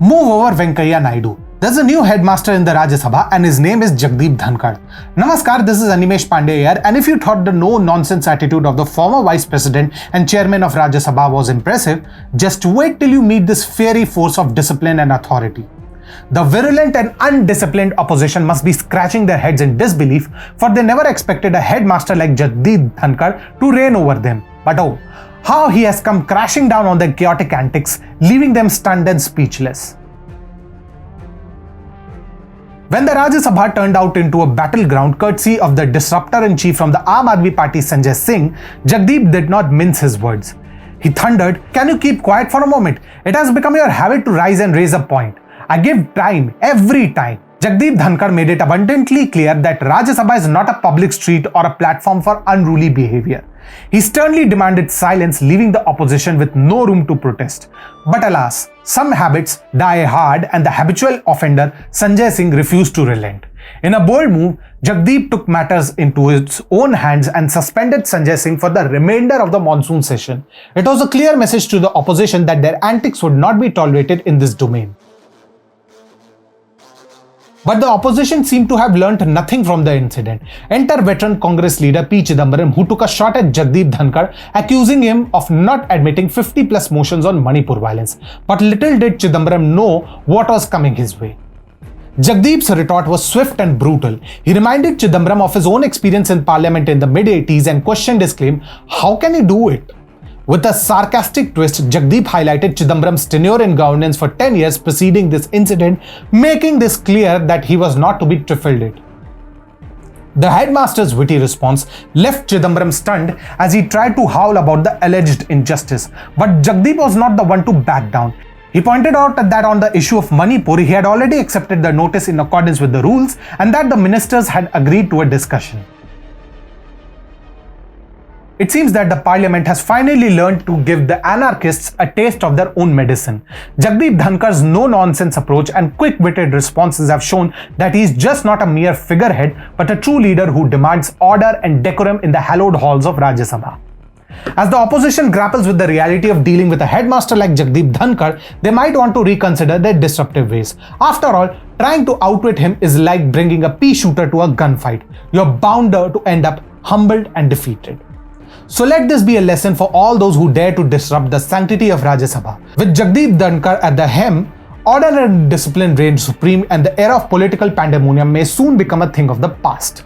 Move over Venkaiah Naidu. There's a new headmaster in the Rajya Sabha and his name is Jagdeep Dhankhar. Namaskar, this is Animesh Pandey here, and if you thought the no-nonsense attitude of the former Vice President and Chairman of Rajya Sabha was impressive, just wait till you meet this fiery force of discipline and authority. The virulent and undisciplined opposition must be scratching their heads in disbelief, for they never expected a headmaster like Jagdeep Dhankhar to reign over them. But oh, how he has come crashing down on their chaotic antics, leaving them stunned and speechless. When the Rajya Sabha turned out into a battleground courtesy of the disruptor-in-chief from the Aam Aadmi Party Sanjay Singh, Jagdeep did not mince his words. He thundered, "Can you keep quiet for a moment? It has become your habit to rise and raise a point. I give time every time." Jagdeep Dhankhar made it abundantly clear that Rajya Sabha is not a public street or a platform for unruly behavior. He sternly demanded silence, leaving the opposition with no room to protest. But alas, some habits die hard, and the habitual offender Sanjay Singh refused to relent. In a bold move, Jagdeep took matters into his own hands and suspended Sanjay Singh for the remainder of the monsoon session. It was a clear message to the opposition that their antics would not be tolerated in this domain. But the opposition seemed to have learnt nothing from the incident. Enter veteran Congress leader P. Chidambaram, who took a shot at Jagdeep Dhankhar, accusing him of not admitting 50+ motions on Manipur violence. But little did Chidambaram know what was coming his way. Jagdeep's retort was swift and brutal. He reminded Chidambaram of his own experience in parliament in the mid-80s and questioned his claim, how can he do it? With a sarcastic twist, Jagdeep highlighted Chidambaram's tenure in governance for 10 years preceding this incident, making this clear that he was not to be trifled. The headmaster's witty response left Chidambaram stunned as he tried to howl about the alleged injustice. But Jagdeep was not the one to back down. He pointed out that on the issue of Manipur, he had already accepted the notice in accordance with the rules and that the ministers had agreed to a discussion. It seems that the parliament has finally learned to give the anarchists a taste of their own medicine. Jagdeep Dhankhar's no-nonsense approach and quick-witted responses have shown that he is just not a mere figurehead, but a true leader who demands order and decorum in the hallowed halls of Rajya Sabha. As the opposition grapples with the reality of dealing with a headmaster like Jagdeep Dhankhar, they might want to reconsider their disruptive ways. After all, trying to outwit him is like bringing a pea shooter to a gunfight. You're bound to end up humbled and defeated. So let this be a lesson for all those who dare to disrupt the sanctity of Rajya Sabha. With Jagdeep Dhankhar at the helm, order and discipline reign supreme, and the era of political pandemonium may soon become a thing of the past.